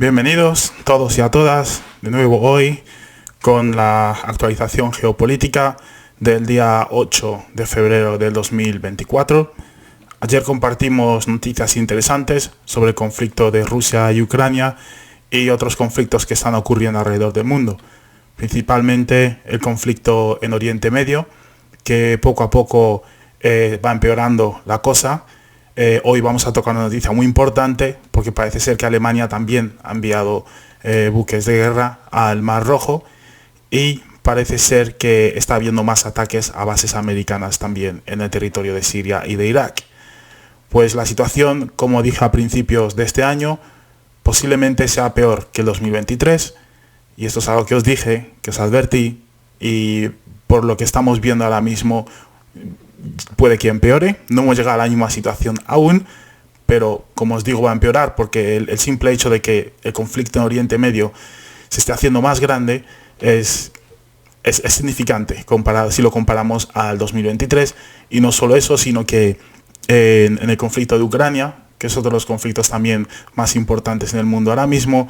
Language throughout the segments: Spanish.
Bienvenidos todos y a todas de nuevo hoy con la actualización geopolítica del día 8 de febrero del 2024. Ayer compartimos noticias interesantes sobre el conflicto de Rusia y Ucrania y otros conflictos que están ocurriendo alrededor del mundo, principalmente el conflicto en Oriente Medio, que poco a poco va empeorando la cosa. Hoy vamos a tocar una noticia muy importante porque parece ser que Alemania también ha enviado buques de guerra al Mar Rojo y parece ser que está habiendo más ataques a bases americanas también en el territorio de Siria y de Irak. Pues la situación, como dije a principios de este año, posiblemente sea peor que el 2023 y esto es algo que os dije, que os advertí y por lo que estamos viendo ahora mismo puede que empeore. No hemos llegado a la misma situación aún, pero como os digo va a empeorar porque el simple hecho de que el conflicto en Oriente Medio se esté haciendo más grande es significante si lo comparamos al 2023. Y no solo eso, sino que en el conflicto de Ucrania, que es otro de los conflictos también más importantes en el mundo ahora mismo,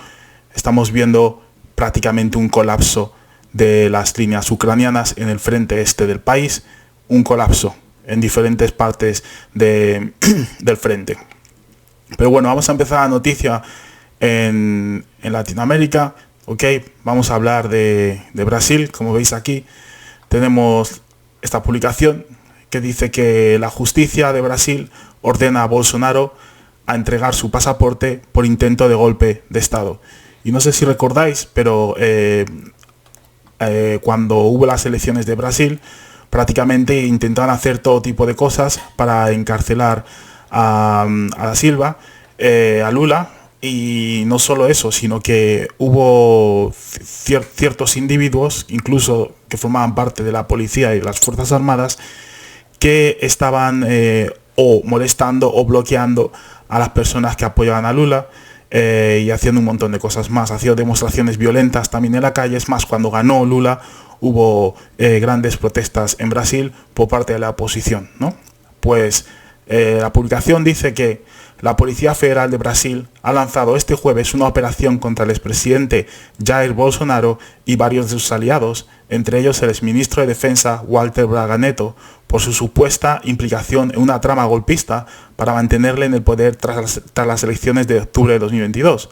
estamos viendo prácticamente un colapso de las líneas ucranianas en el frente este del país, un colapso en diferentes partes del frente. Pero bueno, vamos a empezar la noticia en Latinoamérica. Ok, vamos a hablar de Brasil. Como veis aquí, tenemos esta publicación que dice que la justicia de Brasil ordena a Bolsonaro a entregar su pasaporte por intento de golpe de Estado. Y no sé si recordáis, pero cuando hubo las elecciones de Brasil, prácticamente intentaron hacer todo tipo de cosas para encarcelar a Da Silva, a Lula, y no solo eso, sino que hubo ciertos individuos, incluso que formaban parte de la policía y las Fuerzas Armadas, que estaban o molestando o bloqueando a las personas que apoyaban a Lula y haciendo un montón de cosas más, haciendo demostraciones violentas también en la calle. Es más, cuando ganó Lula hubo grandes protestas en Brasil por parte de la oposición, ¿no? Pues la publicación dice que la Policía Federal de Brasil ha lanzado este jueves una operación contra el expresidente Jair Bolsonaro y varios de sus aliados, entre ellos el exministro de Defensa Walter Braga Neto, por su supuesta implicación en una trama golpista para mantenerle en el poder tras las elecciones de octubre de 2022.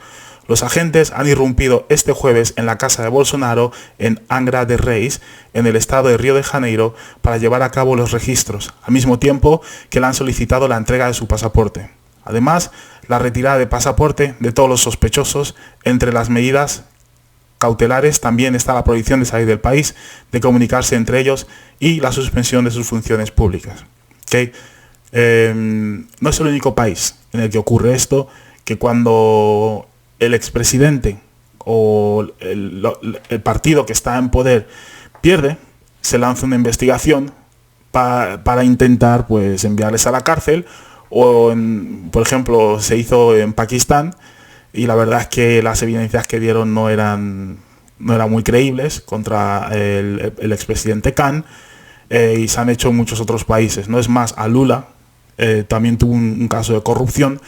Los agentes han irrumpido este jueves en la casa de Bolsonaro en Angra dos Reis, en el estado de Río de Janeiro, para llevar a cabo los registros, al mismo tiempo que le han solicitado la entrega de su pasaporte. Además, la retirada de pasaporte de todos los sospechosos. Entre las medidas cautelares también está la prohibición de salir del país, de comunicarse entre ellos y la suspensión de sus funciones públicas. ¿Okay? No es el único país en el que ocurre esto, que cuando el expresidente o el partido que está en poder pierde, se lanza una investigación para intentar pues enviarles a la cárcel. O por ejemplo se hizo en Pakistán y la verdad es que las evidencias que dieron no eran muy creíbles contra el expresidente Khan, y se han hecho en muchos otros países. No es más, a Lula también tuvo un caso de corrupción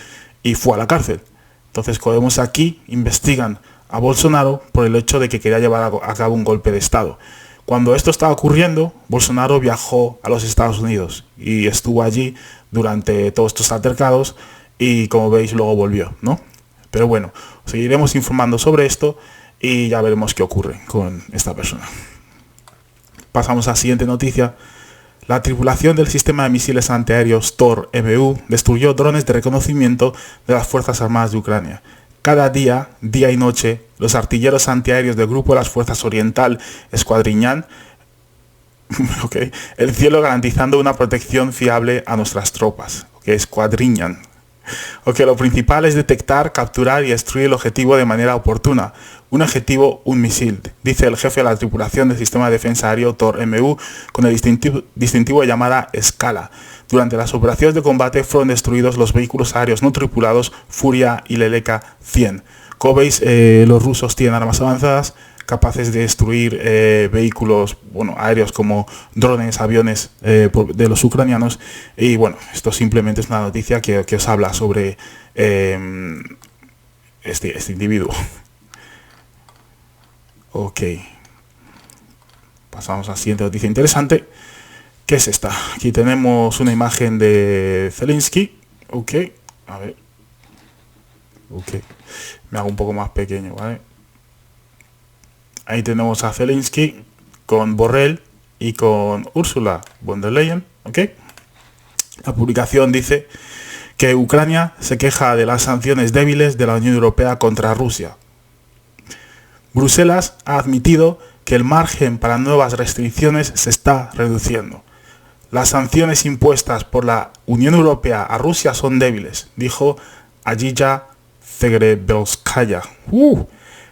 y fue a la cárcel. Entonces, como vemos aquí, investigan a Bolsonaro por el hecho de que quería llevar a cabo un golpe de Estado. Cuando esto estaba ocurriendo, Bolsonaro viajó a los Estados Unidos y estuvo allí durante todos estos altercados y, como veis, luego volvió, ¿no? Pero bueno, seguiremos informando sobre esto y ya veremos qué ocurre con esta persona. Pasamos a la siguiente noticia. La tripulación del sistema de misiles antiaéreos Tor-MU destruyó drones de reconocimiento de las Fuerzas Armadas de Ucrania. Cada día y noche, los artilleros antiaéreos del Grupo de las Fuerzas Oriental escuadriñan el cielo, garantizando una protección fiable a nuestras tropas. Escuadriñan. Lo principal es detectar, capturar y destruir el objetivo de manera oportuna. Un objetivo, un misil, dice el jefe de la tripulación del sistema de defensa aéreo Tor-MU con el distintivo de llamada Scala. Durante las operaciones de combate fueron destruidos los vehículos aéreos no tripulados Furia y Leleka 100. Como veis, los rusos tienen armas avanzadas capaces de destruir vehículos aéreos como drones, aviones de los ucranianos. Y bueno, esto simplemente es una noticia que os habla sobre este individuo. Ok. Pasamos a la siguiente noticia interesante. ¿Qué es esta? Aquí tenemos una imagen de Zelensky. Ok. A ver. Ok. Me hago un poco más pequeño, ¿vale? Ahí tenemos a Zelensky con Borrell y con Ursula von der Leyen. Ok. La publicación dice que Ucrania se queja de las sanciones débiles de la Unión Europea contra Rusia. Bruselas ha admitido que el margen para nuevas restricciones se está reduciendo. Las sanciones impuestas por la Unión Europea a Rusia son débiles, dijo Ayiya Zegrebelskaya,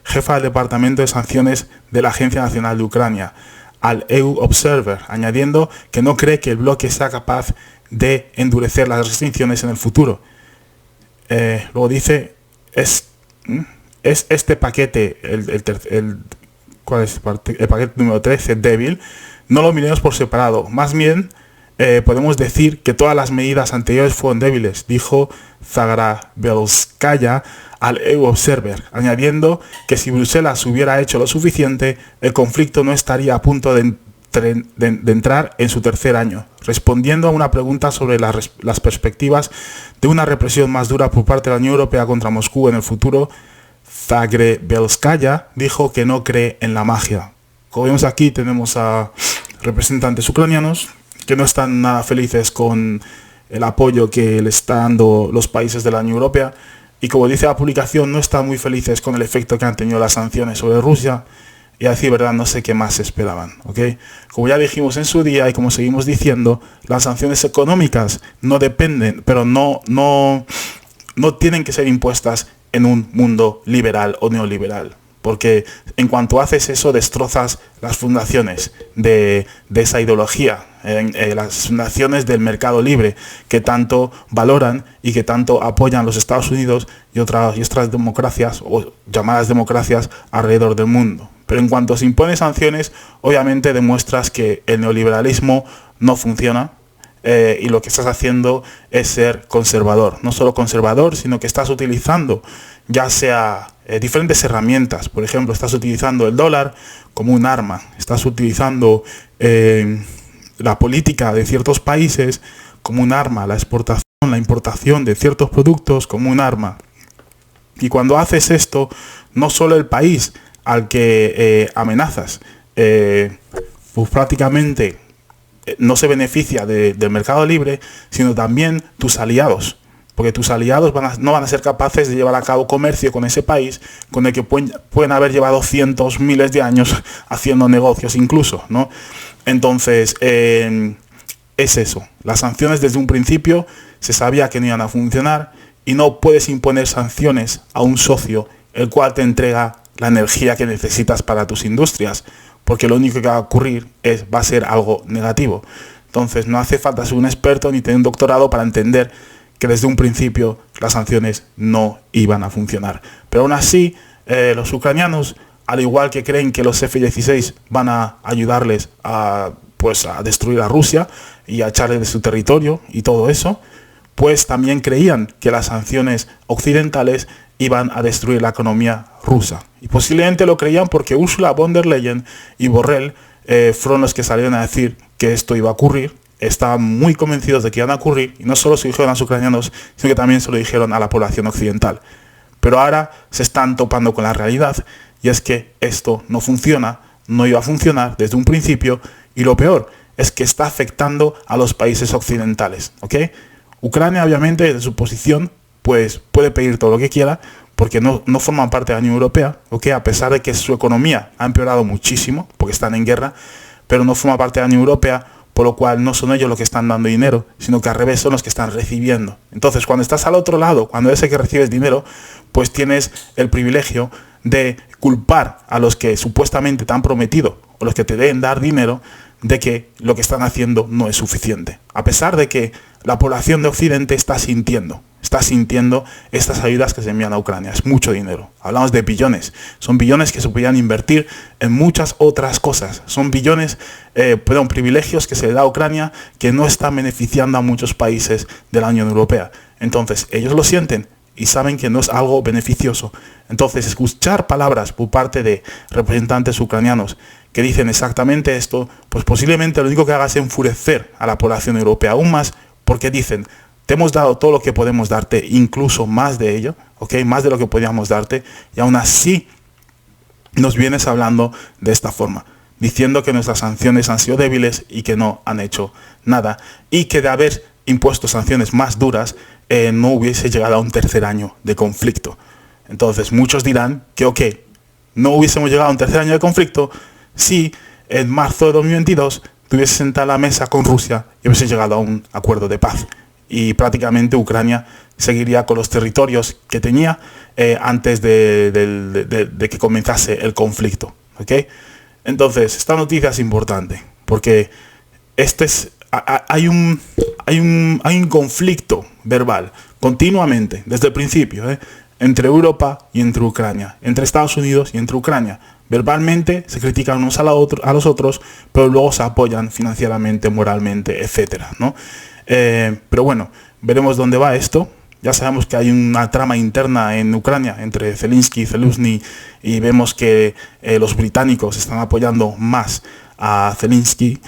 jefa del Departamento de Sanciones de la Agencia Nacional de Ucrania, al EU Observer, añadiendo que no cree que el bloque sea capaz de endurecer las restricciones en el futuro. Luego dice, es este paquete, ¿cuál es? El paquete número 13, débil, no lo miremos por separado, más bien podemos decir que todas las medidas anteriores fueron débiles, dijo Zagrabelskaya al EU Observer, añadiendo que si Bruselas hubiera hecho lo suficiente, el conflicto no estaría a punto de entrar en su tercer año, respondiendo a una pregunta sobre las perspectivas de una represión más dura por parte de la Unión Europea contra Moscú en el futuro. Zagrebelskaya dijo que no cree en la magia. Como vemos aquí, tenemos a representantes ucranianos que no están nada felices con el apoyo que le están dando los países de la Unión Europea y, como dice la publicación, no están muy felices con el efecto que han tenido las sanciones sobre Rusia, y a decir verdad no sé qué más esperaban, ¿ok? Como ya dijimos en su día y como seguimos diciendo, las sanciones económicas no dependen, pero no tienen que ser impuestas en un mundo liberal o neoliberal, porque en cuanto haces eso destrozas las fundaciones de esa ideología, las fundaciones del mercado libre que tanto valoran y que tanto apoyan los Estados Unidos y otras democracias o llamadas democracias alrededor del mundo. Pero en cuanto se imponen sanciones, obviamente demuestras que el neoliberalismo no funciona, y lo que estás haciendo es ser conservador. No solo conservador, sino que estás utilizando ya sea diferentes herramientas. Por ejemplo, estás utilizando el dólar como un arma. Estás utilizando la política de ciertos países como un arma. La exportación, la importación de ciertos productos como un arma. Y cuando haces esto, no solo el país al que amenazas, pues prácticamente no se beneficia del mercado libre, sino también tus aliados, porque tus aliados no van a ser capaces de llevar a cabo comercio con ese país con el que pueden haber llevado cientos, miles de años haciendo negocios incluso, ¿no? Entonces, es eso. Las sanciones desde un principio se sabía que no iban a funcionar y no puedes imponer sanciones a un socio el cual te entrega la energía que necesitas para tus industrias, porque lo único que va a ocurrir va a ser algo negativo. Entonces no hace falta ser un experto ni tener un doctorado para entender que desde un principio las sanciones no iban a funcionar. Pero aún así, los ucranianos, al igual que creen que los F-16 van a ayudarles a destruir a Rusia y a echarle de su territorio y todo eso, pues también creían que las sanciones occidentales iban a destruir la economía rusa. Y posiblemente lo creían porque Ursula von der Leyen y Borrell fueron los que salieron a decir que esto iba a ocurrir. Estaban muy convencidos de que iban a ocurrir, y no solo se lo dijeron a los ucranianos, sino que también se lo dijeron a la población occidental. Pero ahora se están topando con la realidad, y es que esto no funciona, no iba a funcionar desde un principio, y lo peor es que está afectando a los países occidentales, ¿ok? Ucrania, obviamente, desde su posición, pues puede pedir todo lo que quiera, porque no forman parte de la Unión Europea, ¿ok? A pesar de que su economía ha empeorado muchísimo, porque están en guerra, pero no forma parte de la Unión Europea, por lo cual no son ellos los que están dando dinero, sino que al revés son los que están recibiendo. Entonces, cuando estás al otro lado, cuando eres el que recibes dinero, pues tienes el privilegio de culpar a los que supuestamente te han prometido, o los que te deben dar dinero, de que lo que están haciendo no es suficiente. A pesar de que la población de Occidente está sintiendo estas ayudas que se envían a Ucrania. Es mucho dinero. Hablamos de billones. Son billones que se podrían invertir en muchas otras cosas. Son billones, privilegios que se le da a Ucrania que no están beneficiando a muchos países de la Unión Europea. Entonces, ellos lo sienten y saben que no es algo beneficioso. Entonces, escuchar palabras por parte de representantes ucranianos que dicen exactamente esto, pues posiblemente lo único que haga es enfurecer a la población europea aún más, porque dicen, te hemos dado todo lo que podemos darte, incluso más de ello, ¿ok? Más de lo que podíamos darte, y aún así nos vienes hablando de esta forma, diciendo que nuestras sanciones han sido débiles y que no han hecho nada, y que de haber impuesto sanciones más duras, no hubiese llegado a un tercer año de conflicto. Entonces muchos dirán que, ok, no hubiésemos llegado a un tercer año de conflicto si en marzo de 2022 te hubieses sentado a la mesa con Rusia y hubiese llegado a un acuerdo de paz. Y prácticamente Ucrania seguiría con los territorios que tenía antes de que comenzase el conflicto. ¿Okay? Entonces, esta noticia es importante porque hay un conflicto verbal continuamente, desde el principio, entre Europa y entre Ucrania, entre Estados Unidos y entre Ucrania. Verbalmente se critican unos a los otros, pero luego se apoyan financieramente, moralmente, etcétera, ¿no? Pero bueno, veremos dónde va esto. Ya sabemos que hay una trama interna en Ucrania entre Zelensky y Zelensky, y vemos que los británicos están apoyando más a Zelensky,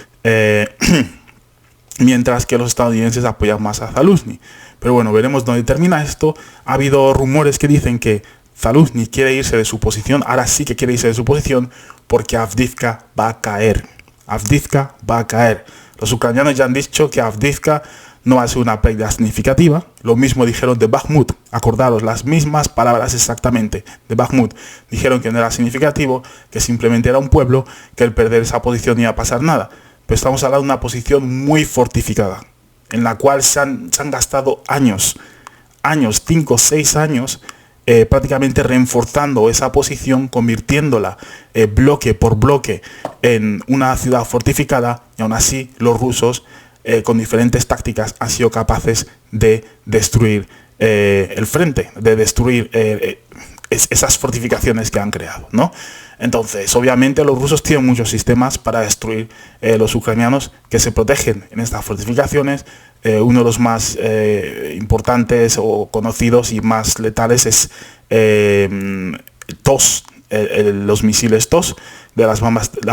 mientras que los estadounidenses apoyan más a Zelensky. Pero bueno, veremos dónde termina esto. Ha habido rumores que dicen que Zelensky quiere irse de su posición, ahora sí que quiere irse de su posición, porque Avdiivka va a caer. Avdiivka va a caer. Los ucranianos ya han dicho que Avdiivka no va a ser una pérdida significativa. Lo mismo dijeron de Bakhmut. Acordaros, las mismas palabras exactamente de Bakhmut. Dijeron que no era significativo, que simplemente era un pueblo, que al perder esa posición no iba a pasar nada. Pero estamos hablando de una posición muy fortificada, en la cual se han gastado años, 5 o 6 años, prácticamente reforzando esa posición, convirtiéndola bloque por bloque en una ciudad fortificada, y aún así los rusos con diferentes tácticas han sido capaces de destruir el frente, de destruir esas fortificaciones que han creado, ¿no? Entonces, obviamente los rusos tienen muchos sistemas para destruir los ucranianos que se protegen en estas fortificaciones. Uno de los más importantes o conocidos y más letales es TOS, los misiles TOS, de las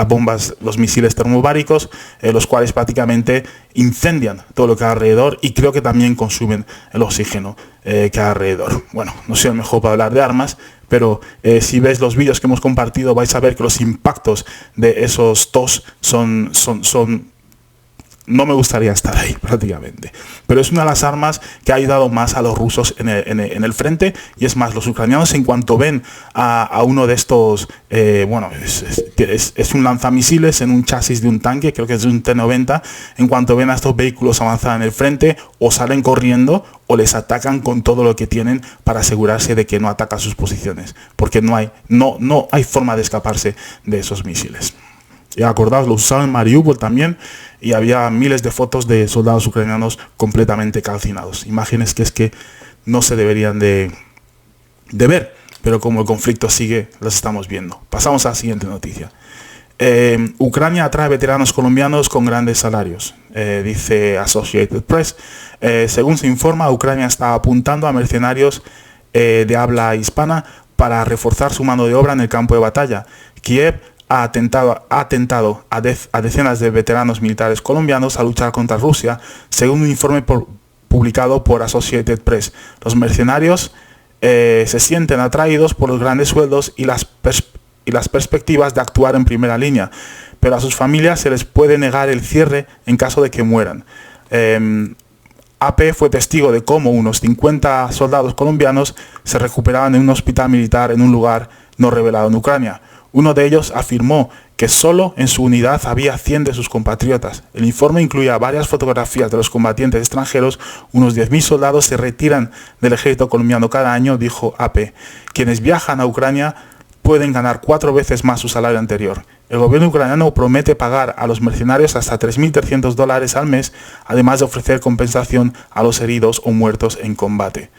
bombas, los misiles termobáricos, los cuales prácticamente incendian todo lo que hay alrededor, y creo que también consumen el oxígeno que hay alrededor. Bueno, no soy el mejor para hablar de armas, pero si ves los vídeos que hemos compartido vais a ver que los impactos de esos TOS son no me gustaría estar ahí prácticamente, pero es una de las armas que ha ayudado más a los rusos en el frente. Y es más, los ucranianos, en cuanto ven a uno de estos, bueno, es un lanzamisiles en un chasis de un tanque, creo que es de un T-90, en cuanto ven a estos vehículos avanzar en el frente, o salen corriendo o les atacan con todo lo que tienen para asegurarse de que no atacan sus posiciones, porque no hay forma de escaparse de esos misiles. Y acordaos, lo usaban en Mariupol también, y había miles de fotos de soldados ucranianos completamente calcinados. Imágenes que es que no se deberían de ver, pero como el conflicto sigue, las estamos viendo. Pasamos a la siguiente noticia. Ucrania atrae veteranos colombianos con grandes salarios, dice Associated Press. Según se informa, Ucrania está apuntando a mercenarios de habla hispana para reforzar su mano de obra en el campo de batalla. Kiev ha atentado a decenas de veteranos militares colombianos a luchar contra Rusia, según un informe publicado por Associated Press. Los mercenarios se sienten atraídos por los grandes sueldos y las perspectivas de actuar en primera línea, pero a sus familias se les puede negar el cierre en caso de que mueran. AP fue testigo de cómo unos 50 soldados colombianos se recuperaban en un hospital militar en un lugar no revelado en Ucrania. Uno de ellos afirmó que solo en su unidad había 100 de sus compatriotas. El informe incluía varias fotografías de los combatientes extranjeros. Unos 10.000 soldados se retiran del ejército colombiano cada año, dijo AP. Quienes viajan a Ucrania pueden ganar 4 veces más su salario anterior. El gobierno ucraniano promete pagar a los mercenarios hasta $3.300 al mes, además de ofrecer compensación a los heridos o muertos en combate.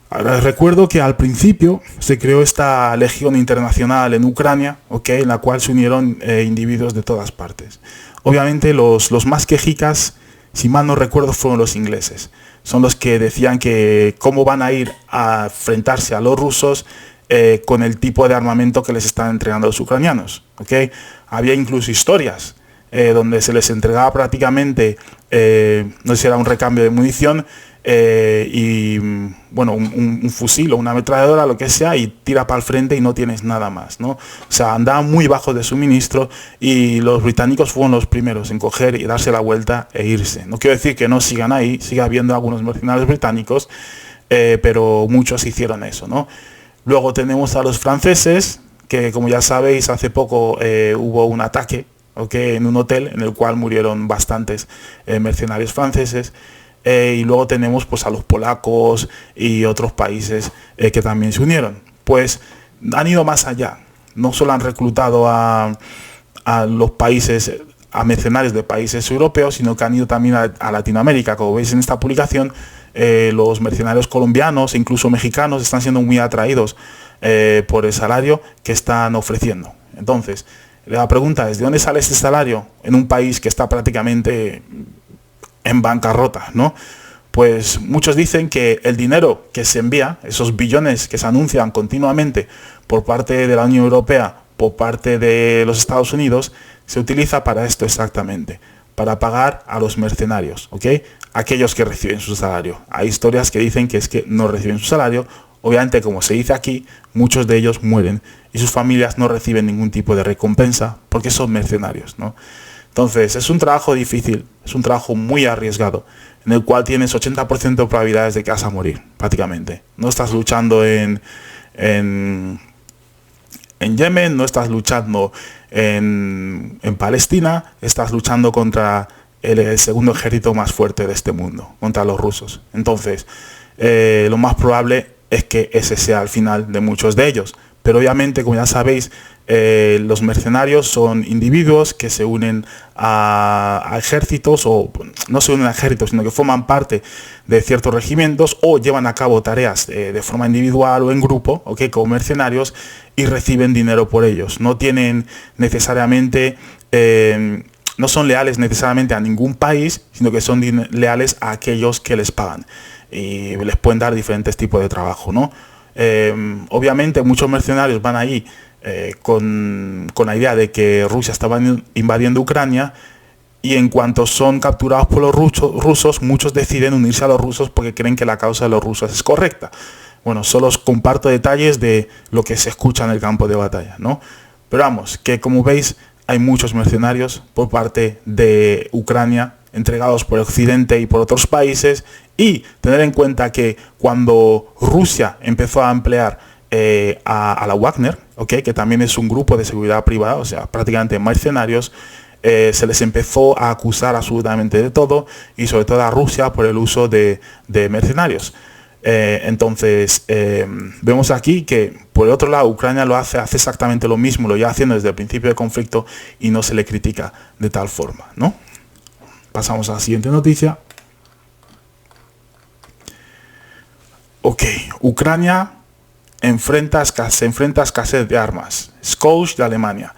Ahora, recuerdo que al principio se creó esta legión internacional en Ucrania, en la cual se unieron individuos de todas partes. Obviamente los más quejicas si mal no recuerdo, fueron los ingleses. Son los que decían que cómo van a ir a enfrentarse a los rusos con el tipo de armamento que les están entregando los ucranianos. ¿Okay? Había incluso historias donde se les entregaba prácticamente, no sé si era un recambio de munición, y bueno, un fusil o una ametralladora, lo que sea, y tira para el frente y no tienes nada más, ¿no? O sea, andaban muy bajos de suministro y los británicos fueron los primeros en coger y darse la vuelta e irse. No quiero decir que no sigan ahí, sigue habiendo algunos mercenarios británicos, pero muchos hicieron eso, ¿no? Luego tenemos a los franceses, que como ya sabéis, hace poco hubo un ataque, ¿okay?, en un hotel en el cual murieron bastantes mercenarios franceses. Y luego tenemos pues a los polacos y otros países que también se unieron. Pues han ido más allá. No solo han reclutado a los países, a mercenarios de países europeos, sino que han ido también a Latinoamérica. Como veis en esta publicación, los mercenarios colombianos e incluso mexicanos están siendo muy atraídos por el salario que están ofreciendo. Entonces, la pregunta es, ¿de dónde sale este salario en un país que está prácticamente en bancarrota, ¿no? Pues muchos dicen que el dinero que se envía, esos billones que se anuncian continuamente por parte de la Unión Europea, por parte de los Estados Unidos, se utiliza para esto exactamente, para pagar a los mercenarios, ¿ok? Aquellos que reciben su salario. Hay historias que dicen que es que no reciben su salario. Obviamente, como se dice aquí, muchos de ellos mueren y sus familias no reciben ningún tipo de recompensa porque son mercenarios, ¿no? Entonces, es un trabajo difícil, es un trabajo muy arriesgado, en el cual tienes 80% de probabilidades de que vas a morir, prácticamente. No estás luchando en Yemen, no estás luchando en Palestina, estás luchando contra el segundo ejército más fuerte de este mundo, contra los rusos. Entonces, lo más probable es que ese sea el final de muchos de ellos. Pero obviamente, como ya sabéis, los mercenarios son individuos que se unen a ejércitos, o no se unen a ejércitos, sino que forman parte de ciertos regimientos o llevan a cabo tareas de forma individual o en grupo, ¿okay?, como mercenarios, y reciben dinero por ellos. No tienen necesariamente, no son leales necesariamente a ningún país, sino que son leales a aquellos que les pagan y les pueden dar diferentes tipos de trabajo, ¿no? Obviamente muchos mercenarios van ahí con la idea de que Rusia estaba invadiendo Ucrania, y en cuanto son capturados por los rusos, muchos deciden unirse a los rusos porque creen que la causa de los rusos es correcta. Bueno, solo os comparto detalles de lo que se escucha en el campo de batalla, ¿no? Pero vamos, que como veis hay muchos mercenarios por parte de Ucrania entregados por Occidente y por otros países, y tener en cuenta que cuando Rusia empezó a emplear a la Wagner, ¿okay?, que también es un grupo de seguridad privada, o sea, prácticamente mercenarios, se les empezó a acusar absolutamente de todo, y sobre todo a Rusia por el uso de mercenarios. Entonces, vemos aquí que, por el otro lado, Ucrania lo hace exactamente lo mismo, lo lleva haciendo desde el principio del conflicto y no se le critica de tal forma, ¿no? Pasamos a la siguiente noticia. Ok, Ucrania se enfrenta a escasez de armas. Scholz de Alemania.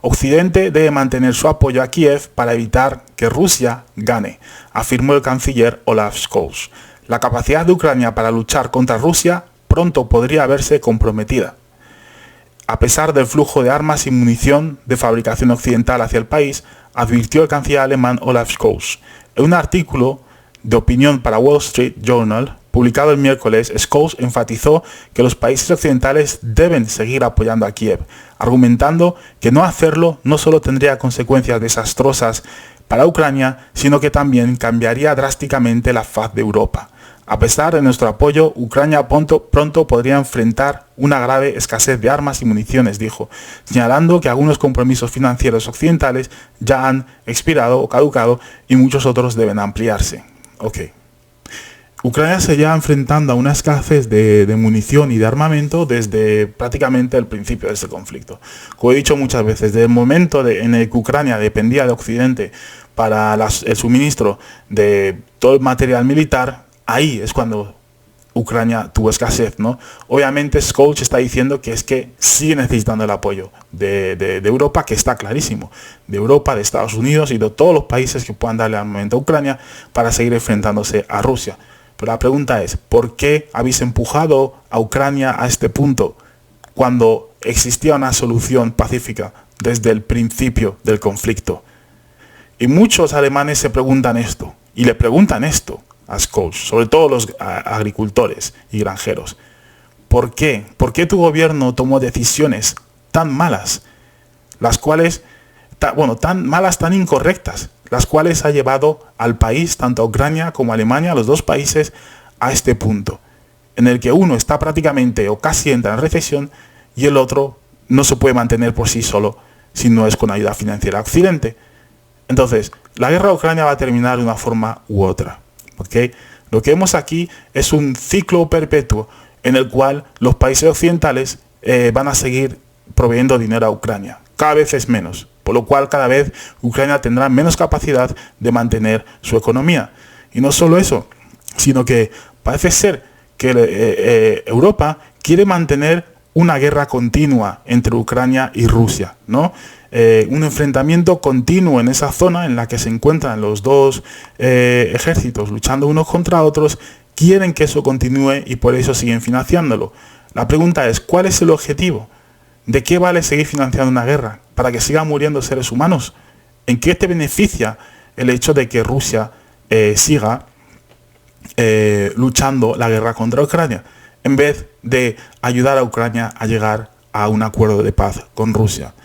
Occidente debe mantener su apoyo a Kiev para evitar que Rusia gane, afirmó el canciller Olaf Scholz. La capacidad de Ucrania para luchar contra Rusia pronto podría verse comprometida. A pesar del flujo de armas y munición de fabricación occidental hacia el país, advirtió el canciller alemán Olaf Scholz. En un artículo de opinión para Wall Street Journal, publicado el miércoles, Scholz enfatizó que los países occidentales deben seguir apoyando a Kiev, argumentando que no hacerlo no solo tendría consecuencias desastrosas para Ucrania, sino que también cambiaría drásticamente la faz de Europa. A pesar de nuestro apoyo, Ucrania pronto podría enfrentar una grave escasez de armas y municiones, dijo, señalando que algunos compromisos financieros occidentales ya han expirado o caducado y muchos otros deben ampliarse. Okay. Ucrania se lleva enfrentando a una escasez de munición y de armamento desde prácticamente el principio de este conflicto. Como he dicho muchas veces, desde el momento en el que Ucrania dependía de Occidente para el suministro de todo el material militar, ahí es cuando Ucrania tuvo escasez, ¿no? Obviamente Scholz está diciendo que es que sigue necesitando el apoyo de Europa, que está clarísimo, de Europa, de Estados Unidos y de todos los países que puedan darle armamento a Ucrania para seguir enfrentándose a Rusia. Pero la pregunta es, ¿por qué habéis empujado a Ucrania a este punto cuando existía una solución pacífica desde el principio del conflicto? Y muchos alemanes se preguntan esto, y le preguntan esto a Scholz, sobre todo los agricultores y granjeros. ¿Por qué? ¿Por qué tu gobierno tomó decisiones tan malas, las cuales, tan malas, tan incorrectas, las cuales ha llevado al país, tanto a Ucrania como a Alemania, a los dos países, a este punto, en el que uno está prácticamente o casi entra en recesión y el otro no se puede mantener por sí solo si no es con ayuda financiera a Occidente? Entonces, la guerra de Ucrania va a terminar de una forma u otra. ¿Okay? Lo que vemos aquí es un ciclo perpetuo en el cual los países occidentales van a seguir proveyendo dinero a Ucrania. Cada vez es menos, por lo cual cada vez Ucrania tendrá menos capacidad de mantener su economía. Y no solo eso, sino que parece ser que Europa quiere mantener una guerra continua entre Ucrania y Rusia, ¿no? Un enfrentamiento continuo en esa zona en la que se encuentran los dos ejércitos luchando unos contra otros. Quieren que eso continúe y por eso siguen financiándolo. La pregunta es, ¿cuál es el objetivo? ¿De qué vale seguir financiando una guerra? ¿Para que sigan muriendo seres humanos? ¿En qué te beneficia el hecho de que Rusia siga luchando la guerra contra Ucrania, en vez de ayudar a Ucrania a llegar a un acuerdo de paz con Rusia?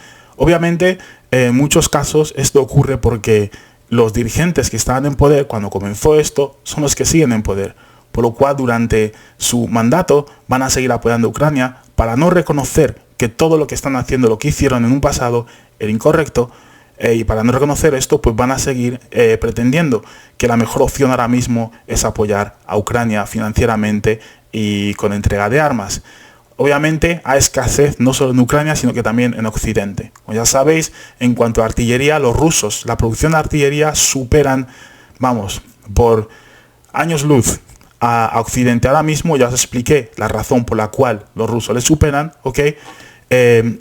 Obviamente, en muchos casos esto ocurre porque los dirigentes que estaban en poder cuando comenzó esto son los que siguen en poder, por lo cual durante su mandato van a seguir apoyando a Ucrania para no reconocer que todo lo que están haciendo, lo que hicieron en un pasado, era incorrecto, y para no reconocer esto, pues van a seguir pretendiendo que la mejor opción ahora mismo es apoyar a Ucrania financieramente y con entrega de armas. Obviamente hay escasez no solo en Ucrania, sino que también en Occidente. Como ya sabéis, en cuanto a artillería, los rusos, la producción de artillería superan, por años luz a Occidente. Ahora mismo ya os expliqué la razón por la cual los rusos les superan, ¿ok?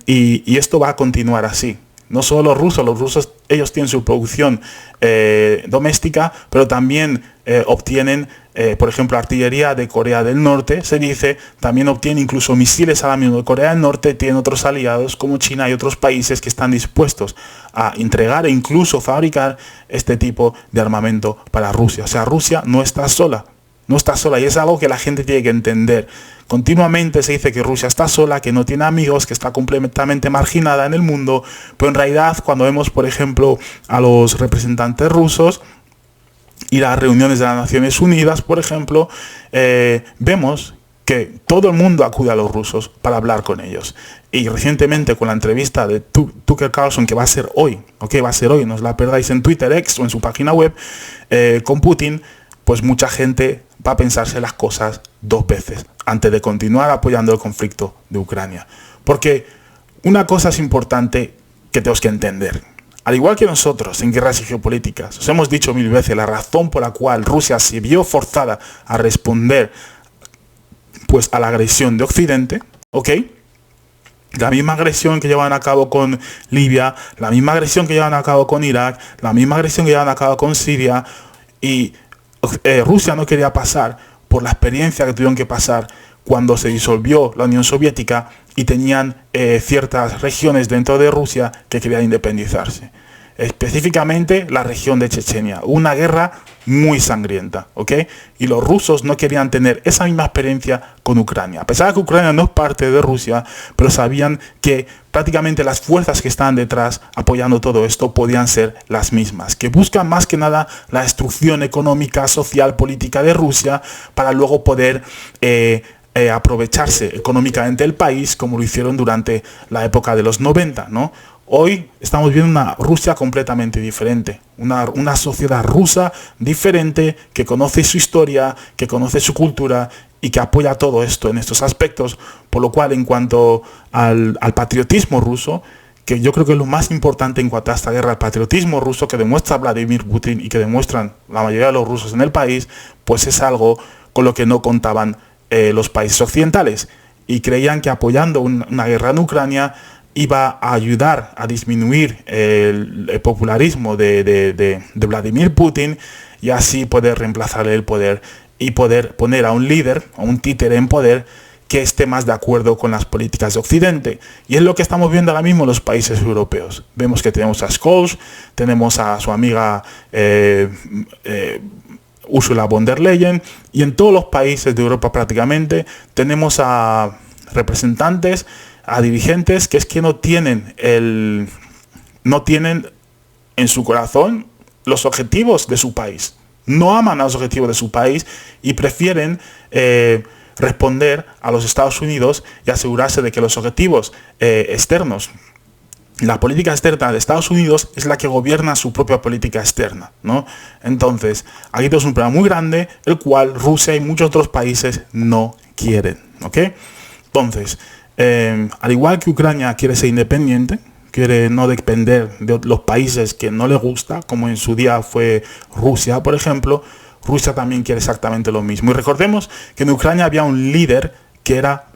Y esto va a continuar así. No solo los rusos ellos tienen su producción doméstica, pero también obtienen, por ejemplo, artillería de Corea del Norte, se dice, también obtienen incluso misiles ahora mismo de Corea del Norte, tienen otros aliados como China y otros países que están dispuestos a entregar e incluso fabricar este tipo de armamento para Rusia. O sea, Rusia no está sola. No está sola y es algo que la gente tiene que entender. Continuamente se dice que Rusia está sola, que no tiene amigos, que está completamente marginada en el mundo, pero en realidad cuando vemos, por ejemplo, a los representantes rusos y las reuniones de las Naciones Unidas, por ejemplo, vemos que todo el mundo acude a los rusos para hablar con ellos. Y recientemente con la entrevista de Tucker Carlson, que va a ser hoy, no os la perdáis en Twitter X o en su página web, con Putin, pues mucha gente va a pensarse las cosas dos veces antes de continuar apoyando el conflicto de Ucrania. Porque una cosa es importante que tenemos que entender. Al igual que nosotros en guerras geopolíticas, os hemos dicho 1000 veces la razón por la cual Rusia se vio forzada a responder pues a la agresión de Occidente, ¿ok? La misma agresión que llevan a cabo con Libia, la misma agresión que llevan a cabo con Irak, la misma agresión que llevan a cabo con Siria, y Rusia no quería pasar por la experiencia que tuvieron que pasar cuando se disolvió la Unión Soviética y tenían ciertas regiones dentro de Rusia que querían independizarse. Específicamente la región de Chechenia. Una guerra muy sangrienta, ¿ok? Y los rusos no querían tener esa misma experiencia con Ucrania. A pesar de que Ucrania no es parte de Rusia, pero sabían que prácticamente las fuerzas que estaban detrás apoyando todo esto podían ser las mismas, que buscan más que nada la destrucción económica, social, política de Rusia para luego poder aprovecharse económicamente del país, como lo hicieron durante la época de los 90, ¿no? Hoy estamos viendo una Rusia completamente diferente, una sociedad rusa diferente que conoce su historia, que conoce su cultura y que apoya todo esto en estos aspectos, por lo cual en cuanto al patriotismo ruso, que yo creo que es lo más importante en cuanto a esta guerra, el patriotismo ruso que demuestra Vladimir Putin y que demuestran la mayoría de los rusos en el país, pues es algo con lo que no contaban los países occidentales, y creían que apoyando una guerra en Ucrania iba a ayudar a disminuir el popularismo de Vladimir Putin y así poder reemplazarle el poder y poder poner a un líder, a un títere en poder que esté más de acuerdo con las políticas de Occidente. Y es lo que estamos viendo ahora mismo en los países europeos. Vemos que tenemos a Scholz, tenemos a su amiga Ursula von der Leyen, y en todos los países de Europa prácticamente tenemos a representantes, a dirigentes que es que no tienen en su corazón los objetivos de su país. No aman a los objetivos de su país y prefieren responder a los Estados Unidos y asegurarse de que los objetivos externos, la política externa de Estados Unidos es la que gobierna su propia política externa, ¿no? Entonces, aquí tenemos un problema muy grande, el cual Rusia y muchos otros países no quieren, ¿ok? Entonces, al igual que Ucrania quiere ser independiente, quiere no depender de los países que no le gusta, como en su día fue Rusia, por ejemplo, Rusia también quiere exactamente lo mismo. Y recordemos que en Ucrania había un líder que era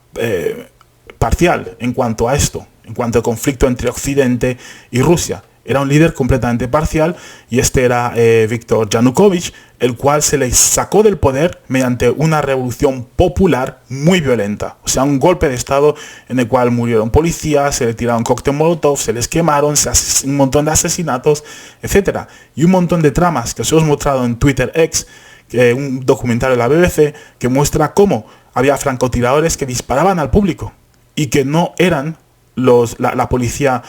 parcial en cuanto a esto, en cuanto al conflicto entre Occidente y Rusia. Era un líder completamente parcial y este era Viktor Yanukovych, el cual se le sacó del poder mediante una revolución popular muy violenta. O sea, un golpe de estado en el cual murieron policías, se le tiraron cóctel molotov, se les quemaron, un montón de asesinatos, etc. Y un montón de tramas que os hemos mostrado en Twitter X, un documental de la BBC que muestra cómo había francotiradores que disparaban al público y que no eran la policía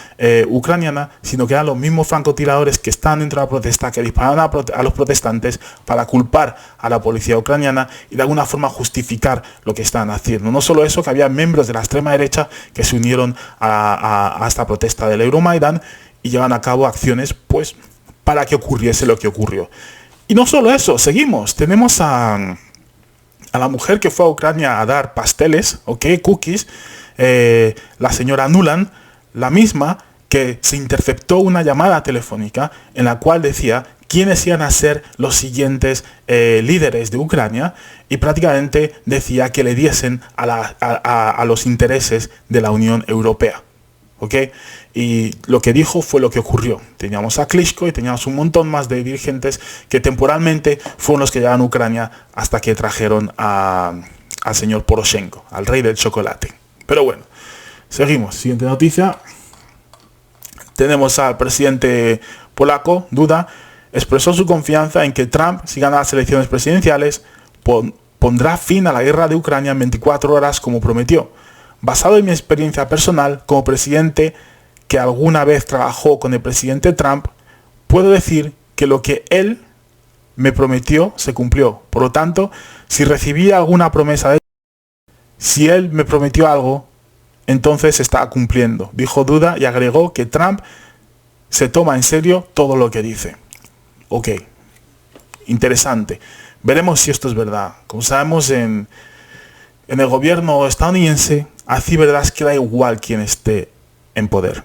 ucraniana, sino que eran los mismos francotiradores que están dentro de la protesta, que disparaban a los protestantes para culpar a la policía ucraniana y de alguna forma justificar lo que estaban haciendo. No solo eso, que había miembros de la extrema derecha que se unieron a esta protesta del Euromaidan y llevan a cabo acciones pues para que ocurriese lo que ocurrió. Y no solo eso, seguimos, tenemos a la mujer que fue a Ucrania a dar pasteles, cookies, la señora Nuland, la misma que se interceptó una llamada telefónica en la cual decía quiénes iban a ser los siguientes líderes de Ucrania y prácticamente decía que le diesen a los intereses de la Unión Europea. Y lo que dijo fue lo que ocurrió. Teníamos a Klitschko y teníamos un montón más de dirigentes que temporalmente fueron los que llegaron a Ucrania hasta que trajeron al señor Poroshenko, al rey del chocolate. Pero bueno, seguimos. Siguiente noticia. Tenemos al presidente polaco, Duda, expresó su confianza en que Trump, si gana las elecciones presidenciales, pondrá fin a la guerra de Ucrania en 24 horas como prometió. Basado en mi experiencia personal como presidente que alguna vez trabajó con el presidente Trump, puedo decir que lo que él me prometió se cumplió. Por lo tanto, si recibí alguna promesa de él, si él me prometió algo, entonces está cumpliendo, dijo Duda, y agregó que Trump se toma en serio todo lo que dice. Ok, interesante. Veremos si esto es verdad. Como sabemos, en el gobierno estadounidense, así verdad es que da igual quién esté en poder.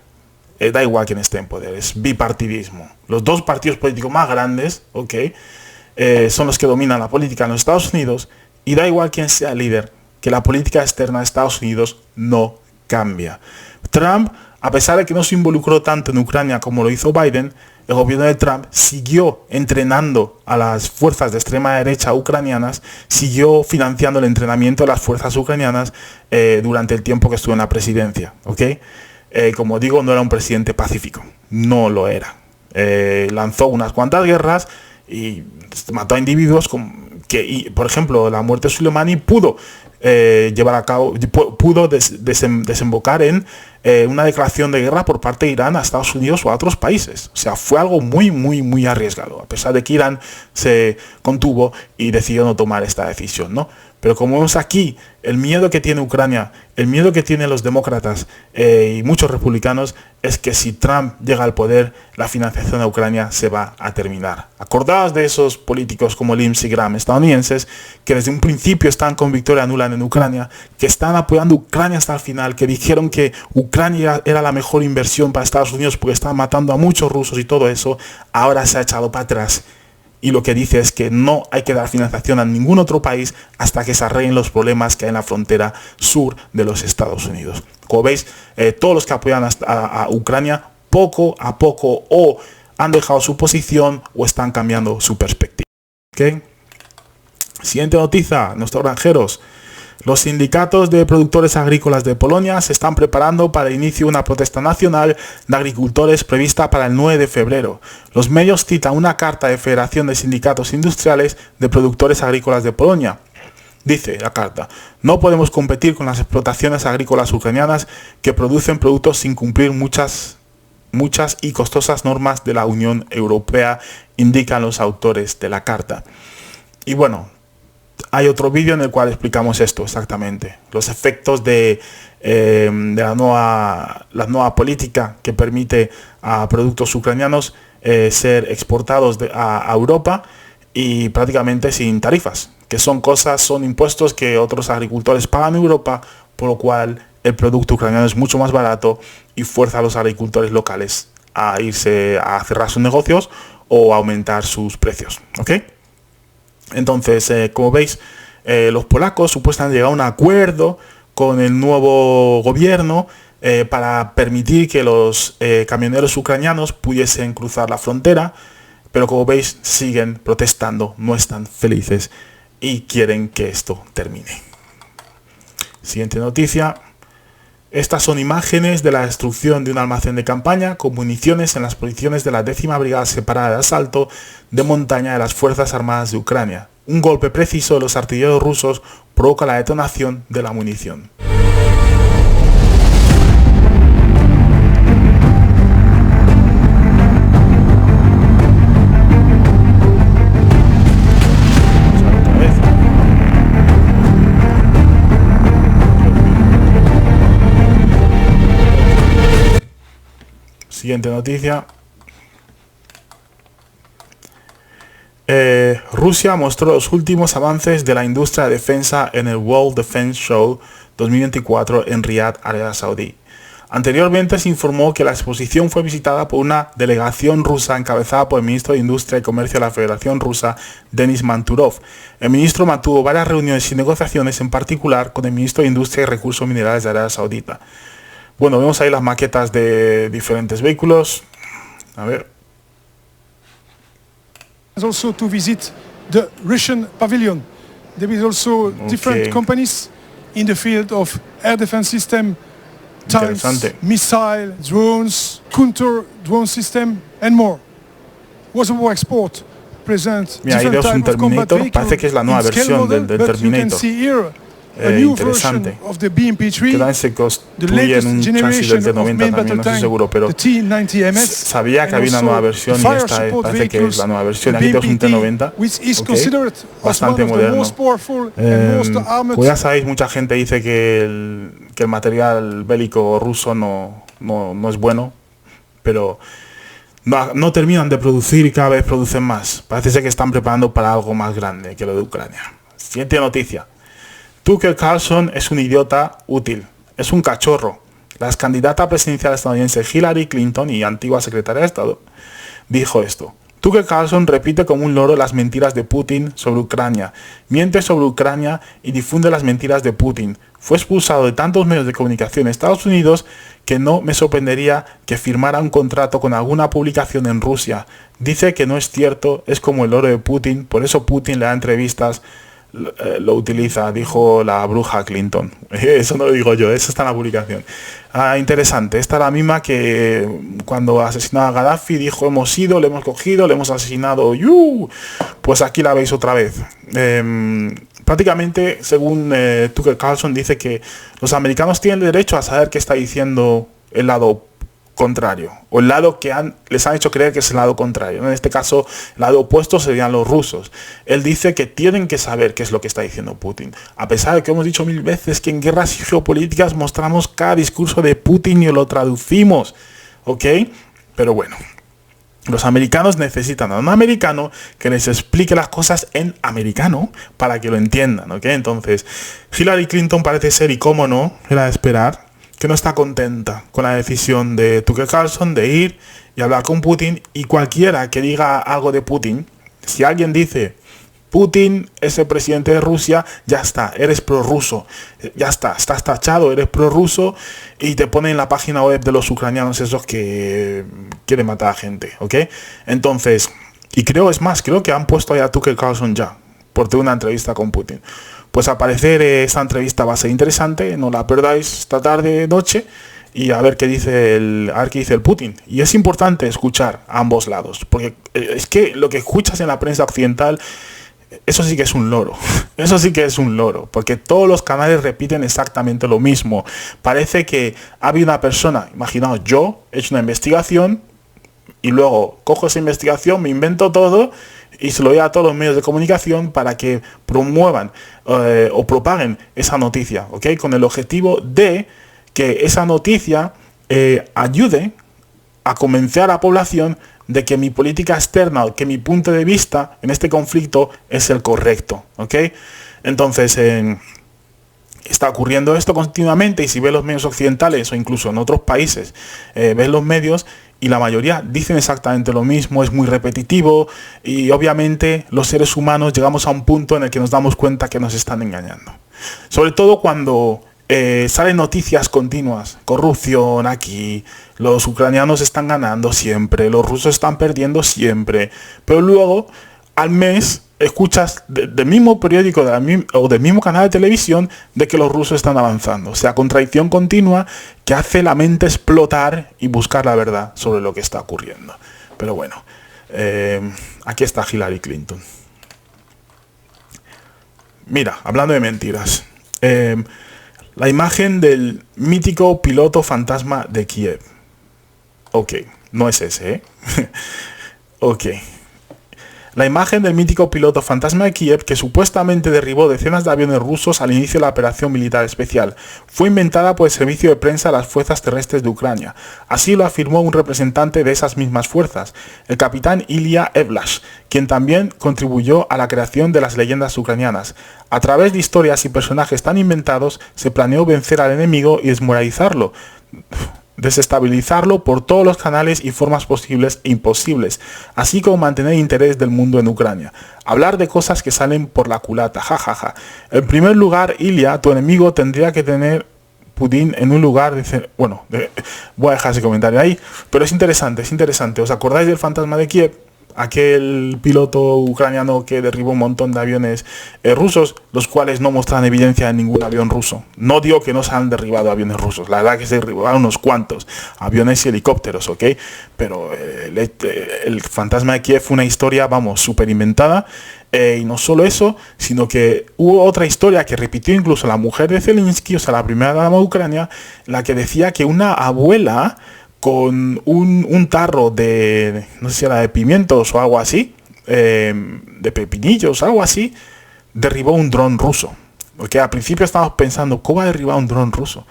Da igual quién esté en poder, es bipartidismo. Los dos partidos políticos más grandes, son los que dominan la política en los Estados Unidos, y da igual quién sea el líder, que la política externa de Estados Unidos no cambia. Trump, a pesar de que no se involucró tanto en Ucrania como lo hizo Biden, el gobierno de Trump siguió entrenando a las fuerzas de extrema derecha ucranianas, siguió financiando el entrenamiento de las fuerzas ucranianas durante el tiempo que estuvo en la presidencia. Como digo, no era un presidente pacífico, no lo era. Lanzó unas cuantas guerras y mató a individuos por ejemplo, la muerte de Soleimani pudo llevar a cabo, pudo desembocar en una declaración de guerra por parte de Irán a Estados Unidos o a otros países. O sea, fue algo muy, muy, muy arriesgado, a pesar de que Irán se contuvo y decidió no tomar esta decisión, ¿no? Pero como vemos aquí, el miedo que tiene Ucrania, el miedo que tienen los demócratas y muchos republicanos es que si Trump llega al poder, la financiación de Ucrania se va a terminar. Acordaos de esos políticos como Lindsey Graham estadounidenses, que desde un principio están con Victoria Nuland en Ucrania, que están apoyando a Ucrania hasta el final, que dijeron que Ucrania era la mejor inversión para Estados Unidos porque estaban matando a muchos rusos y todo eso. Ahora se ha echado para atrás y lo que dice es que no hay que dar financiación a ningún otro país hasta que se arreglen los problemas que hay en la frontera sur de los Estados Unidos. Como veis, todos los que apoyan a Ucrania poco a poco o han dejado su posición o están cambiando su perspectiva. ¿Okay? Siguiente noticia, nuestros granjeros. Los sindicatos de productores agrícolas de Polonia se están preparando para el inicio de una protesta nacional de agricultores prevista para el 9 de febrero. Los medios citan una carta de Federación de Sindicatos Industriales de Productores Agrícolas de Polonia. Dice la carta: no podemos competir con las explotaciones agrícolas ucranianas que producen productos sin cumplir muchas y costosas normas de la Unión Europea, indican los autores de la carta. Y bueno, hay otro vídeo en el cual explicamos esto exactamente, los efectos de la nueva política que permite a productos ucranianos ser exportados a Europa y prácticamente sin tarifas, que son impuestos que otros agricultores pagan en Europa, por lo cual el producto ucraniano es mucho más barato y fuerza a los agricultores locales a irse a cerrar sus negocios o a aumentar sus precios. ¿Ok? Entonces, como veis, los polacos supuestamente han llegado a un acuerdo con el nuevo gobierno para permitir que los camioneros ucranianos pudiesen cruzar la frontera, pero como veis siguen protestando, no están felices y quieren que esto termine. Siguiente noticia. Estas son imágenes de la destrucción de un almacén de campaña con municiones en las posiciones de la 10ª Brigada Separada de Asalto de Montaña de las Fuerzas Armadas de Ucrania. Un golpe preciso de los artilleros rusos provoca la detonación de la munición. Siguiente noticia. Rusia mostró los últimos avances de la industria de defensa en el World Defense Show 2024 en Riyadh, Arabia Saudí. Anteriormente se informó que la exposición fue visitada por una delegación rusa encabezada por el ministro de Industria y Comercio de la Federación Rusa, Denis Manturov. El ministro mantuvo varias reuniones y negociaciones, en particular con el ministro de Industria y Recursos Minerales de Arabia Saudita. Bueno, vemos ahí las maquetas de diferentes vehículos. A ver. Also to visit the Russian pavilion. There is also different companies in the field of air defense system, tanks, missile, drones, counter drone system and more. Kosovo Export presents different types of combat vehicles. Parece que es la nueva versión del Terminator. Interesante, que también se construye en un chasis del T-90, también no estoy seguro, pero sabía que había una nueva versión y esta parece que es la nueva versión. Aquí tenemos un T-90, bastante moderno. Como ya sabéis, mucha gente dice que el material bélico ruso no es bueno, pero no terminan de producir y cada vez producen más. Parece ser que están preparando para algo más grande que lo de Ucrania. Siguiente noticia. Tucker Carlson es un idiota útil, es un cachorro. La ex candidata presidencial estadounidense Hillary Clinton y antigua secretaria de Estado dijo esto: Tucker Carlson repite como un loro las mentiras de Putin sobre Ucrania, miente sobre Ucrania y difunde las mentiras de Putin. Fue expulsado de tantos medios de comunicación en Estados Unidos que no me sorprendería que firmara un contrato con alguna publicación en Rusia. Dice que no es cierto, es como el loro de Putin, por eso Putin le da entrevistas. Lo utiliza, dijo la bruja Clinton. Eso no lo digo yo, eso está en la publicación. Interesante, esta es la misma que cuando asesinaba a Gaddafi dijo: hemos ido, le hemos cogido, le hemos asesinado. Pues aquí la veis otra vez. Prácticamente, según Tucker Carlson, dice que los americanos tienen derecho a saber qué está diciendo el lado contrario, o el lado que les han hecho creer que es el lado contrario. En este caso, el lado opuesto serían los rusos. Él dice que tienen que saber qué es lo que está diciendo Putin. A pesar de que hemos dicho 1000 veces que en guerras geopolíticas mostramos cada discurso de Putin y lo traducimos. ¿Ok? Pero bueno. Los americanos necesitan a un americano que les explique las cosas en americano para que lo entiendan. ¿Ok? Entonces, Hillary Clinton parece ser, y cómo no, era de esperar, que no está contenta con la decisión de Tucker Carlson de ir y hablar con Putin, y cualquiera que diga algo de Putin Si alguien dice Putin es el presidente de Rusia, ya está, eres prorruso, ya está, estás tachado, eres prorruso, y te ponen en la página web de los ucranianos esos que quieren matar a gente, ¿ok? Entonces, y creo que han puesto a Tucker Carlson ya, por tener una entrevista con Putin. Pues al parecer esa entrevista va a ser interesante, no la perdáis esta tarde, noche, y a ver qué dice el Putin. Y es importante escuchar a ambos lados, porque es que lo que escuchas en la prensa occidental, eso sí que es un loro, eso sí que es un loro, porque todos los canales repiten exactamente lo mismo. Parece que había una persona, imaginaos, yo he hecho una investigación y luego cojo esa investigación, me invento todo y se lo doy a todos los medios de comunicación para que promuevan o propaguen esa noticia, ¿ok? Con el objetivo de que esa noticia ayude a convencer a la población de que mi política externa, que mi punto de vista en este conflicto es el correcto, ¿ok? Entonces, está ocurriendo esto continuamente, y si ves los medios occidentales o incluso en otros países, ves los medios y la mayoría dicen exactamente lo mismo, es muy repetitivo, y obviamente los seres humanos llegamos a un punto en el que nos damos cuenta que nos están engañando. Sobre todo cuando salen noticias continuas, corrupción aquí, los ucranianos están ganando siempre, los rusos están perdiendo siempre, pero luego al mes escuchas del mismo periódico o del mismo canal de televisión de que los rusos están avanzando. O sea, contradicción continua que hace la mente explotar y buscar la verdad sobre lo que está ocurriendo. Pero bueno, aquí está Hillary Clinton. Mira, hablando de mentiras, la imagen del mítico piloto fantasma de Kiev. Ok, no es ese, ¿eh? Ok. La imagen del mítico piloto fantasma de Kiev, que supuestamente derribó decenas de aviones rusos al inicio de la operación militar especial, fue inventada por el servicio de prensa de las fuerzas terrestres de Ucrania. Así lo afirmó un representante de esas mismas fuerzas, el capitán Ilya Evlash, quien también contribuyó a la creación de las leyendas ucranianas. A través de historias y personajes tan inventados, se planeó vencer al enemigo y desmoralizarlo, desestabilizarlo por todos los canales y formas posibles e imposibles, así como mantener interés del mundo en Ucrania. Hablar de cosas que salen por la culata, jajaja. En primer lugar, Ilya, tu enemigo tendría que tener Putin en un lugar de... Bueno, voy a dejar ese comentario ahí, pero es interesante, es interesante. ¿Os acordáis del fantasma de Kiev? Aquel piloto ucraniano que derribó un montón de aviones rusos, los cuales no muestran evidencia de ningún avión ruso. No digo que no se han derribado aviones rusos, la verdad que se derribaron unos cuantos aviones y helicópteros, ¿ok? Pero el fantasma de Kiev fue una historia, vamos, súper inventada. Y no solo eso, sino que hubo otra historia que repitió incluso la mujer de Zelensky, o sea, la primera dama de Ucrania, la que decía que una abuela con un tarro de, no sé si era de pimientos o algo así, de pepinillos, algo así, derribó un dron ruso. Porque al principio estábamos pensando, ¿cómo va a derribar un dron ruso?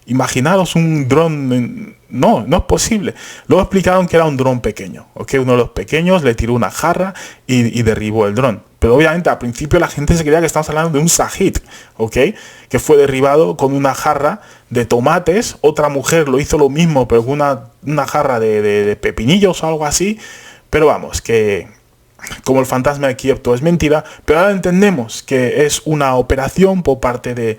Imaginaros un dron, no es posible. Luego explicaron que era un dron pequeño, ¿ok? Uno de los pequeños le tiró una jarra y derribó el dron. Pero obviamente al principio la gente se creía que estamos hablando de un Shahid, ¿ok? Que fue derribado con una jarra de tomates. Otra mujer lo hizo lo mismo, pero con una jarra de pepinillos o algo así. Pero vamos, que como el fantasma de Kiev todo es mentira. Pero ahora entendemos que es una operación por parte de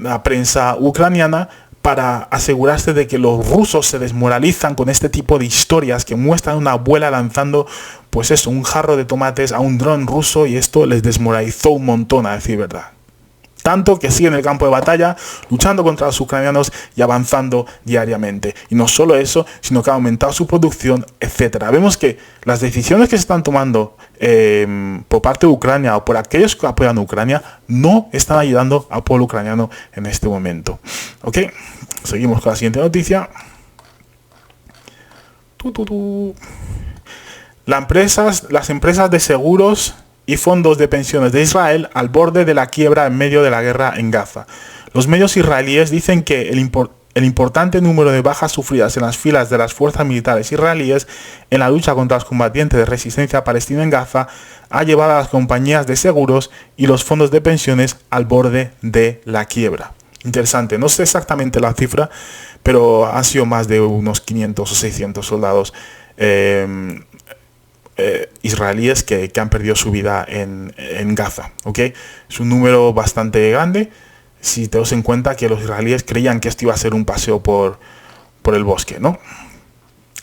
la prensa ucraniana para asegurarse de que los rusos se desmoralizan con este tipo de historias que muestran a una abuela lanzando, pues eso, un jarro de tomates a un dron ruso, y esto les desmoralizó un montón, a decir verdad. Tanto que siguen en el campo de batalla, luchando contra los ucranianos y avanzando diariamente. Y no solo eso, sino que ha aumentado su producción, etcétera. Vemos que las decisiones que se están tomando por parte de Ucrania o por aquellos que apoyan a Ucrania no están ayudando al pueblo ucraniano en este momento. Ok, seguimos con la siguiente noticia. Las empresas de seguros y fondos de pensiones de Israel al borde de la quiebra en medio de la guerra en Gaza. Los medios israelíes dicen que el importante número de bajas sufridas en las filas de las fuerzas militares israelíes en la lucha contra los combatientes de resistencia palestina en Gaza ha llevado a las compañías de seguros y los fondos de pensiones al borde de la quiebra. Interesante, no sé exactamente la cifra, pero han sido más de unos 500 o 600 soldados israelíes que han perdido su vida en Gaza, ¿ok? Es un número bastante grande si te das en cuenta que los israelíes creían que esto iba a ser un paseo por el bosque, ¿no?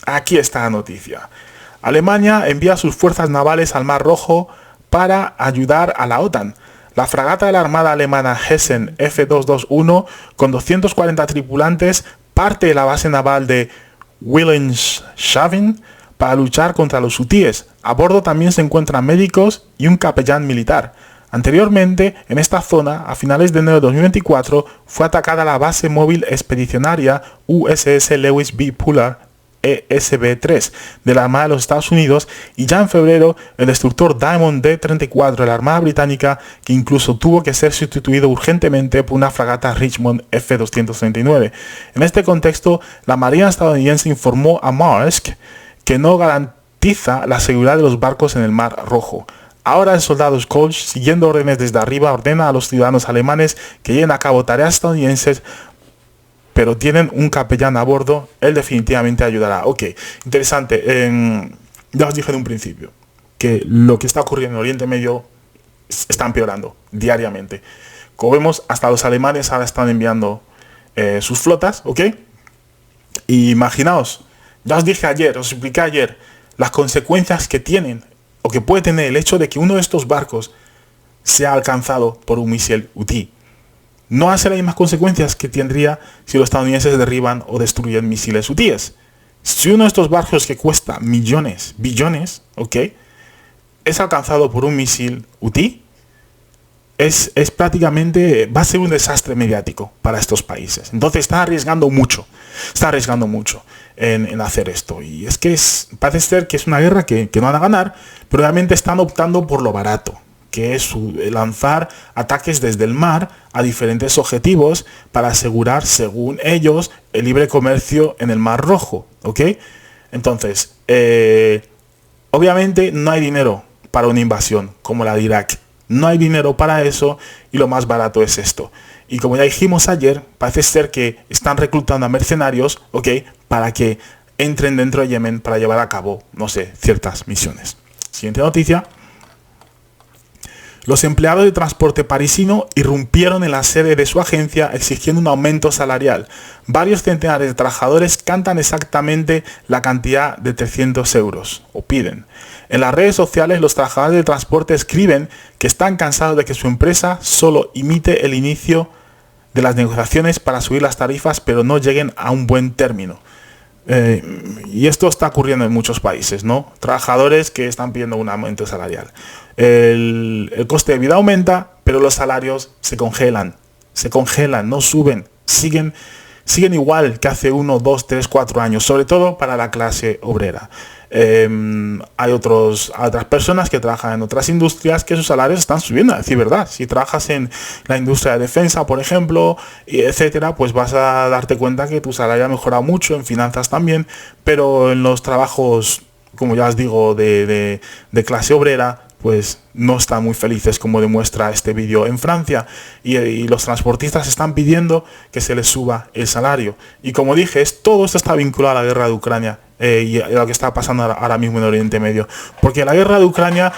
Aquí está la noticia. Alemania envía sus fuerzas navales al Mar Rojo para ayudar a la OTAN. La fragata de la Armada alemana Hessen F221 con 240 tripulantes parte de la base naval de Wilhelmshaven para luchar contra los hutíes. A bordo también se encuentran médicos y un capellán militar. Anteriormente, en esta zona, a finales de enero de 2024, fue atacada la base móvil expedicionaria USS Lewis B. Pullman ESB-3 de la Armada de los Estados Unidos, y ya en febrero el destructor Diamond D-34 de la Armada Británica, que incluso tuvo que ser sustituido urgentemente por una fragata Richmond F-239. En este contexto, la Marina estadounidense informó a Maersk que no garantiza la seguridad de los barcos en el Mar Rojo. Ahora el soldado Scholz, siguiendo órdenes desde arriba, ordena a los ciudadanos alemanes que lleven a cabo tareas estadounidenses, pero tienen un capellán a bordo. Él definitivamente ayudará. Ok, interesante. Ya os dije de un principio que lo que está ocurriendo en Oriente Medio está empeorando diariamente. Como vemos, hasta los alemanes ahora están enviando sus flotas, ¿ok? Y imaginaos, ya os dije ayer, os expliqué ayer las consecuencias que tienen o que puede tener el hecho de que uno de estos barcos sea alcanzado por un misil hutí. No hace las mismas consecuencias que tendría si los estadounidenses derriban o destruyen misiles hutíes. Si uno de estos barcos que cuesta millones, billones, ¿ok?, es alcanzado por un misil hutí, es prácticamente, va a ser un desastre mediático para estos países. Entonces está arriesgando mucho en hacer esto. Y es que parece ser que es una guerra que no van a ganar, pero realmente están optando por lo barato, que es lanzar ataques desde el mar a diferentes objetivos para asegurar, según ellos, el libre comercio en el Mar Rojo, ¿ok? Entonces, obviamente no hay dinero para una invasión como la de Irak. No hay dinero para eso y lo más barato es esto. Y como ya dijimos ayer, parece ser que están reclutando a mercenarios, ¿ok?, para que entren dentro de Yemen para llevar a cabo, no sé, ciertas misiones. Siguiente noticia. Los empleados de transporte parisino irrumpieron en la sede de su agencia exigiendo un aumento salarial. Varios centenares de trabajadores cantan exactamente la cantidad de 300 euros, o piden. En las redes sociales, los trabajadores de transporte escriben que están cansados de que su empresa solo imite el inicio de las negociaciones para subir las tarifas, pero no lleguen a un buen término. Y esto está ocurriendo en muchos países, ¿no? Trabajadores que están pidiendo un aumento salarial. El coste de vida aumenta, pero los salarios se congelan, no suben, siguen igual que hace 1, 2, 3, 4 años, sobre todo para la clase obrera. Hay otras personas que trabajan en otras industrias que sus salarios están subiendo, a decir verdad. Si trabajas en la industria de defensa, por ejemplo, etcétera, pues vas a darte cuenta que tu salario ha mejorado mucho, en finanzas también, pero en los trabajos, como ya os digo, de clase obrera, pues no están muy felices, como demuestra este vídeo en Francia, y los transportistas están pidiendo que se les suba el salario. Y como dije, todo esto está vinculado a la guerra de Ucrania y a lo que está pasando ahora mismo en Oriente Medio, porque la guerra de Ucrania ha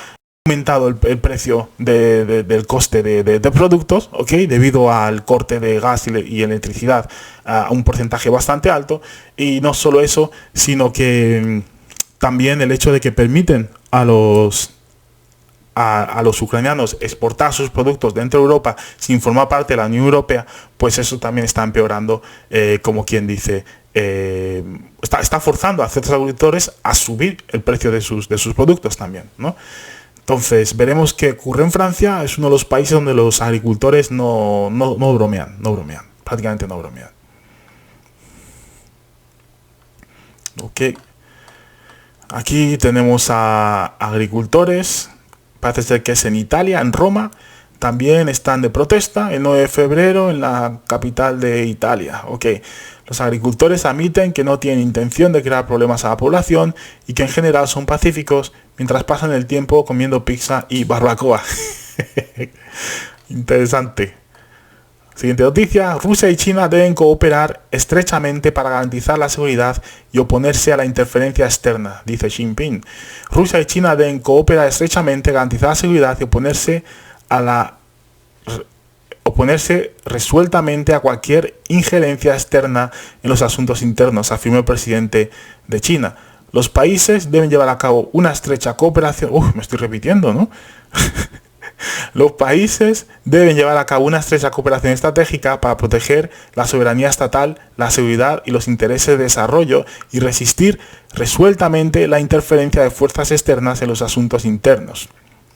aumentado el precio del coste de productos, ¿ok?, debido al corte de gas y electricidad a un porcentaje bastante alto. Y no solo eso, sino que también el hecho de que permiten a los ucranianos exportar sus productos dentro de Europa sin formar parte de la Unión Europea, pues eso también está empeorando, como quien dice, está forzando a ciertos agricultores a subir el precio de sus productos también, ¿no? Entonces veremos qué ocurre en Francia. Es uno de los países donde los agricultores no bromean, prácticamente no bromean. Ok, aquí tenemos a agricultores. Parece ser que es en Italia, en Roma. También están de protesta el 9 de febrero en la capital de Italia. Ok, los agricultores admiten que no tienen intención de crear problemas a la población y que en general son pacíficos mientras pasan el tiempo comiendo pizza y barbacoa. Interesante. Siguiente noticia, Rusia y China deben cooperar estrechamente para garantizar la seguridad y oponerse a la interferencia externa, dice Xi Jinping. Rusia y China deben cooperar estrechamente, garantizar la seguridad y oponerse resueltamente a cualquier injerencia externa en los asuntos internos, afirmó el presidente de China. Los países deben llevar a cabo una estrecha cooperación... me estoy repitiendo, ¿no? Los países deben llevar a cabo una estrecha cooperación estratégica para proteger la soberanía estatal, la seguridad y los intereses de desarrollo y resistir resueltamente la interferencia de fuerzas externas en los asuntos internos.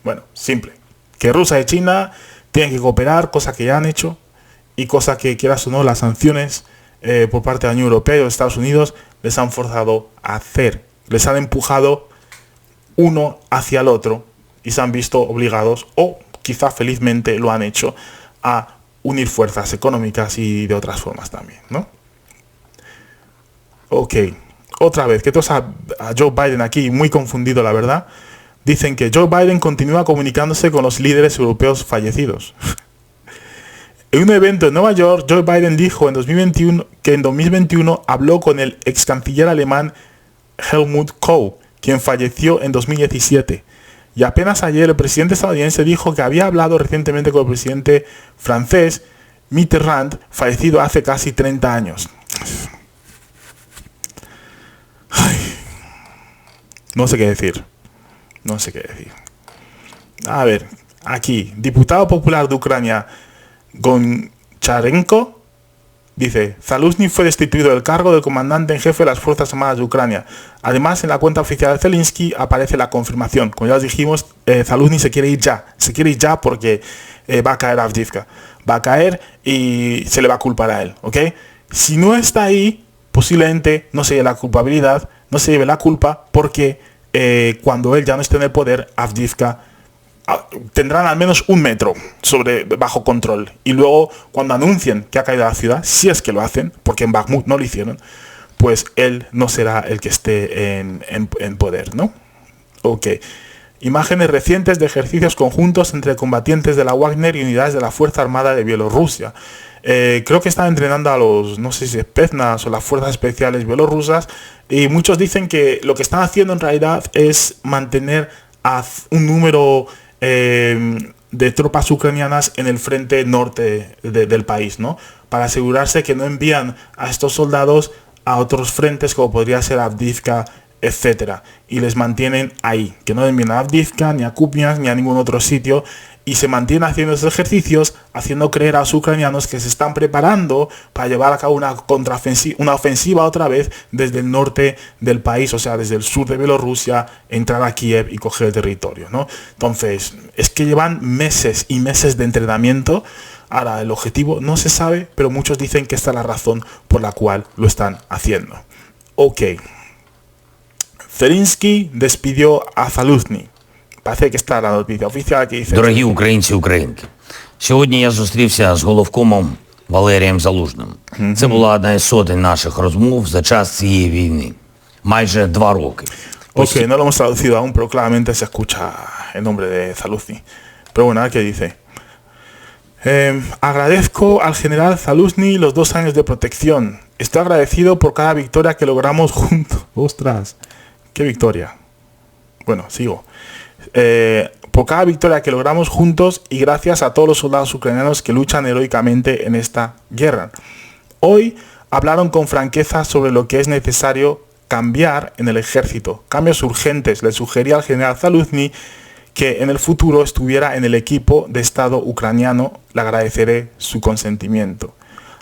Bueno, simple. Que Rusia y China tienen que cooperar, cosa que ya han hecho y cosa que, quieras o no, las sanciones por parte de la Unión Europea y de los Estados Unidos les han forzado a hacer. Les han empujado uno hacia el otro y se han visto obligados, o quizá felizmente lo han hecho, a unir fuerzas económicas y de otras formas también, ¿no? Ok, otra vez, que tenemos a Joe Biden aquí muy confundido, la verdad. Dicen que Joe Biden continúa comunicándose con los líderes europeos fallecidos. En un evento en Nueva York, Joe Biden dijo que en 2021 habló con el ex canciller alemán Helmut Kohl, quien falleció en 2017. Y apenas ayer el presidente estadounidense dijo que había hablado recientemente con el presidente francés Mitterrand, fallecido hace casi 30 años. Ay, no sé qué decir. No sé qué decir. A ver, aquí, diputado popular de Ucrania, Goncharenko, dice, Zaluzny fue destituido del cargo del comandante en jefe de las Fuerzas Armadas de Ucrania. Además, en la cuenta oficial de Zelensky aparece la confirmación. Como ya os dijimos, Zaluzny se quiere ir ya porque va a caer Avdiivka. Va a caer y se le va a culpar a él, ¿ok? Si no está ahí, posiblemente no se lleve la culpabilidad, no se lleve la culpa, porque cuando él ya no esté en el poder, Avdiivka tendrán al menos 1 metro bajo control, y luego cuando anuncien que ha caído la ciudad, si es que lo hacen, porque en Bakhmut no lo hicieron, pues él no será el que esté en poder, ¿no? Ok. Imágenes recientes de ejercicios conjuntos entre combatientes de la Wagner y unidades de la Fuerza Armada de Bielorrusia. Creo que están entrenando a los, no sé si Spetsnaz o las Fuerzas Especiales bielorrusas, y muchos dicen que lo que están haciendo en realidad es mantener a un número de tropas ucranianas en el frente norte del país, ¿no? Para asegurarse que no envían a estos soldados a otros frentes como podría ser Avdiivka, etcétera, y les mantienen ahí, que no envían a Avdiivka, ni a Kupiansk, ni a ningún otro sitio, y se mantienen haciendo esos ejercicios, haciendo creer a los ucranianos que se están preparando para llevar a cabo una ofensiva otra vez desde el norte del país, o sea, desde el sur de Bielorrusia, entrar a Kiev y coger el territorio, ¿no? Entonces, es que llevan meses y meses de entrenamiento. Ahora, el objetivo no se sabe, pero muchos dicen que esta es la razón por la cual lo están haciendo. Ok. Zelensky despidió a Zaluzny. Parece que está la noticia oficial que dice... Дорогі українці, українки, сьогодні я зустрівся з головкомом Валерієм Залужним. Це була одна із сотень наших розмов за час цієї війни. Майже 2 роки. Ok, no lo hemos traducido aún, pero claramente se escucha el nombre de Zaluzny. Pero bueno, ¿qué dice? Agradezco al general Zaluzny los 2 años de protección. Estoy agradecido por cada victoria que logramos juntos. ¡Ostras! ¡Qué victoria! Bueno, sigo. Por cada victoria que logramos juntos y gracias a todos los soldados ucranianos que luchan heroicamente en esta guerra. Hoy hablaron con franqueza sobre lo que es necesario cambiar en el ejército. Cambios urgentes. Le sugería al general Zaluzny que en el futuro estuviera en el equipo de Estado ucraniano. Le agradeceré su consentimiento.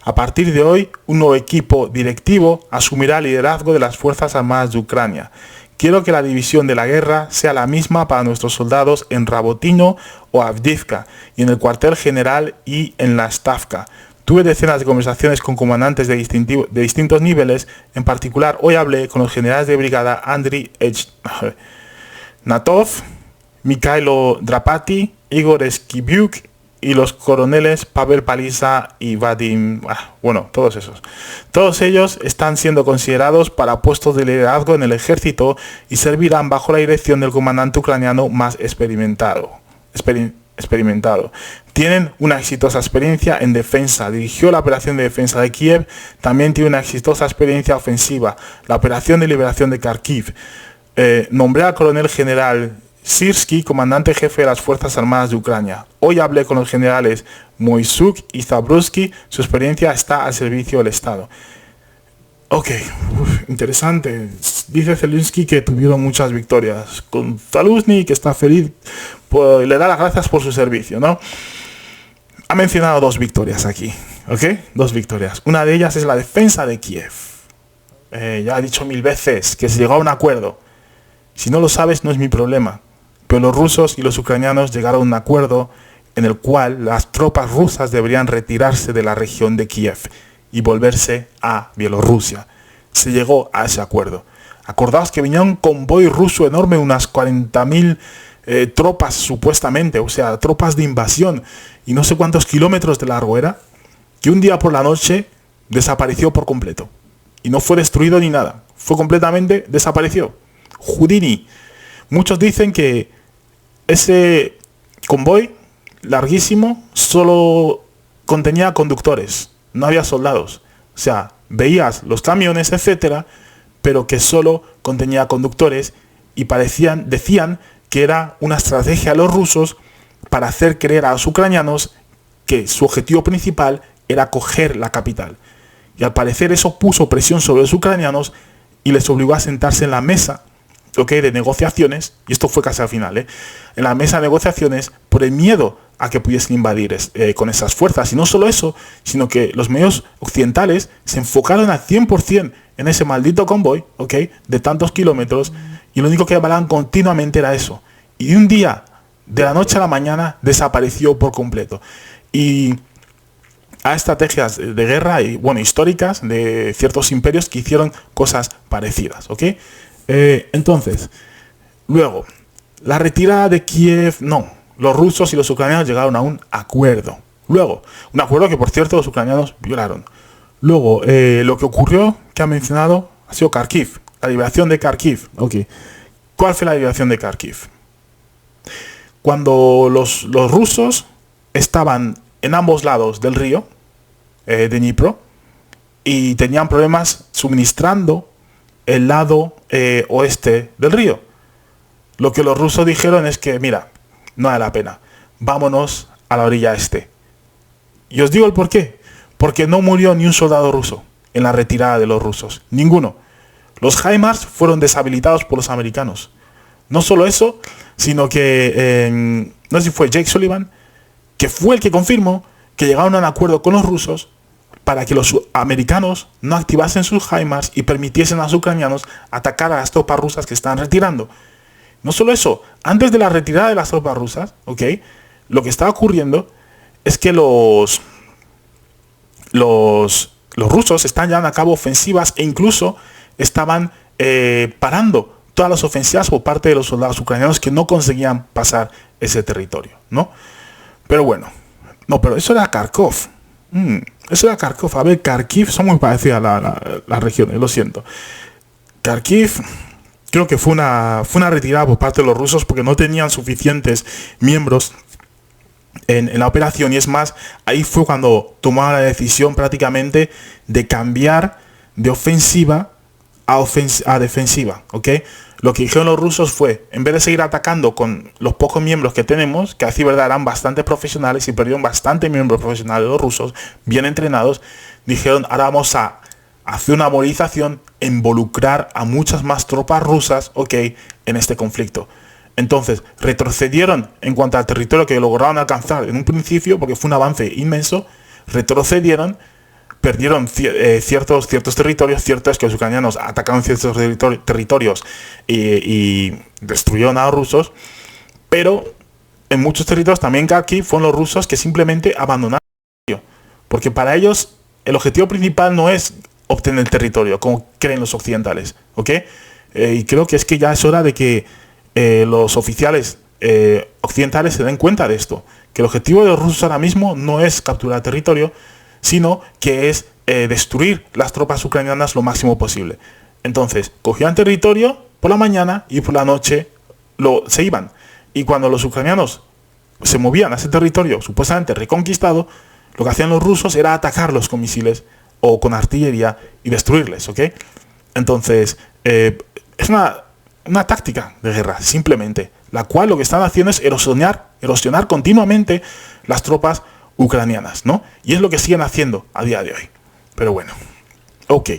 A partir de hoy, un nuevo equipo directivo asumirá el liderazgo de las Fuerzas Armadas de Ucrania. Quiero que la división de la guerra sea la misma para nuestros soldados en Rabotino o Avdiivka, y en el cuartel general y en la Stavka. Tuve decenas de conversaciones con comandantes de distintos niveles. En particular, hoy hablé con los generales de brigada Andriy Natov, Mikhailo Drapati, Igor Skibiuk y los coroneles Pavel Paliza y Vadim... bueno, todos esos. Todos ellos están siendo considerados para puestos de liderazgo en el ejército y servirán bajo la dirección del comandante ucraniano más experimentado. experimentado. Tienen una exitosa experiencia en defensa. Dirigió la operación de defensa de Kiev. También tiene una exitosa experiencia ofensiva. La operación de liberación de Kharkiv. Nombré al coronel general Sirsky comandante jefe de las Fuerzas Armadas de Ucrania. Hoy hablé con los generales Moisuk y Zabruski. Su experiencia está al servicio del Estado. Ok, interesante. Dice Zelensky que tuvieron muchas victorias. Con Zaluzny, que está feliz, pues, le da las gracias por su servicio, ¿no? Ha mencionado 2 victorias aquí, ¿ok? 2 victorias. Una de ellas es la defensa de Kiev. Ya he dicho 1000 veces que se llegó a un acuerdo. Si no lo sabes, no es mi problema. Pero los rusos y los ucranianos llegaron a un acuerdo en el cual las tropas rusas deberían retirarse de la región de Kiev y volverse a Bielorrusia. Se llegó a ese acuerdo. Acordaos que venía un convoy ruso enorme, unas 40.000 tropas supuestamente, o sea, tropas de invasión, y no sé cuántos kilómetros de largo era, que un día por la noche desapareció por completo. Y no fue destruido ni nada, fue completamente desapareció. Houdini. Muchos dicen que ese convoy larguísimo solo contenía conductores. No había soldados. O sea, veías los camiones, etcétera, pero que solo contenía conductores y decían que era una estrategia de los rusos para hacer creer a los ucranianos que su objetivo principal era coger la capital. Y al parecer eso puso presión sobre los ucranianos y les obligó a sentarse en la mesa, de negociaciones, y esto fue casi al final, en la mesa de negociaciones por el miedo a que pudiesen invadir con esas fuerzas. Y no solo eso, sino que los medios occidentales se enfocaron al 100% en ese maldito convoy, de tantos kilómetros, y lo único que hablaban continuamente era eso. Y de un día, de la noche a la mañana, desapareció por completo. Y hay estrategias de guerra históricas de ciertos imperios que hicieron cosas parecidas, entonces, luego, la retirada de Kiev, no. Los rusos y los ucranianos llegaron a un acuerdo. Luego, un acuerdo que, por cierto, los ucranianos violaron. Luego, lo que ocurrió, que ha mencionado, ha sido Kharkiv. La liberación de Kharkiv. ¿Cuál fue la liberación de Kharkiv? Cuando los rusos estaban en ambos lados del río, de Dnipro, y tenían problemas suministrando el lado oeste del río. Lo que los rusos dijeron es que, mira, no vale la pena, vámonos a la orilla este. Y os digo el por qué. Porque no murió ni un soldado ruso en la retirada de los rusos. Ninguno. Los HIMARS fueron deshabilitados por los americanos. No solo eso, sino que, no sé si fue Jake Sullivan, que fue el que confirmó que llegaron a un acuerdo con los rusos para que los americanos no activasen sus HIMARS y permitiesen a los ucranianos atacar a las tropas rusas que estaban retirando. No solo eso, antes de la retirada de las tropas rusas, lo que estaba ocurriendo es que los rusos están llevando a cabo ofensivas e incluso estaban parando todas las ofensivas por parte de los soldados ucranianos que no conseguían pasar ese territorio, ¿no? Pero bueno, no, pero eso era Kharkov. Eso era Kharkov. A ver, Kharkiv son muy parecidas las regiones, lo siento. Kharkiv creo que fue una retirada por parte de los rusos porque no tenían suficientes miembros en la operación, y es más, ahí fue cuando tomaron la decisión prácticamente de cambiar de ofensiva a defensiva, Lo que dijeron los rusos fue, en vez de seguir atacando con los pocos miembros que tenemos, que así verdad eran bastante profesionales y perdieron bastante miembros profesionales los rusos, bien entrenados, dijeron, ahora vamos a hacer una movilización, involucrar a muchas más tropas rusas, en este conflicto. Entonces, retrocedieron en cuanto al territorio que lograron alcanzar en un principio, porque fue un avance inmenso, retrocedieron, perdieron ciertos territorios. Cierto es que los ucranianos atacaron ciertos territorios y destruyeron a los rusos, pero en muchos territorios, también Kharkiv, fueron los rusos que simplemente abandonaron el territorio, porque para ellos el objetivo principal no es obtener el territorio, como creen los occidentales, y creo que es que ya es hora de que los oficiales occidentales se den cuenta de esto, que el objetivo de los rusos ahora mismo no es capturar territorio, sino que es destruir las tropas ucranianas lo máximo posible. Entonces, cogían territorio por la mañana y por la noche se iban. Y cuando los ucranianos se movían a ese territorio supuestamente reconquistado, lo que hacían los rusos era atacarlos con misiles o con artillería y destruirles, ¿ok? Entonces, es una táctica de guerra, simplemente, la cual lo que están haciendo es erosionar continuamente las tropas ucranianas, ¿no? Y es lo que siguen haciendo a día de hoy. Pero bueno, ok.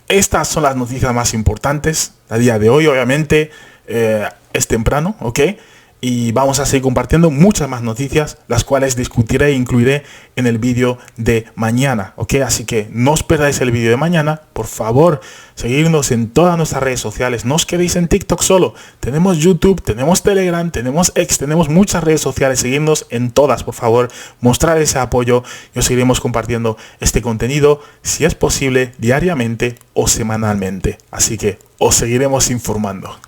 Estas son las noticias más importantes a día de hoy, obviamente. Es temprano, ¿ok? Y vamos a seguir compartiendo muchas más noticias, las cuales discutiré e incluiré en el vídeo de mañana, ¿ok? Así que no os perdáis el vídeo de mañana. Por favor, seguidnos en todas nuestras redes sociales. No os quedéis en TikTok solo. Tenemos YouTube, tenemos Telegram, tenemos X, tenemos muchas redes sociales. Seguidnos en todas, por favor. Mostrar ese apoyo y os seguiremos compartiendo este contenido, si es posible, diariamente o semanalmente. Así que os seguiremos informando.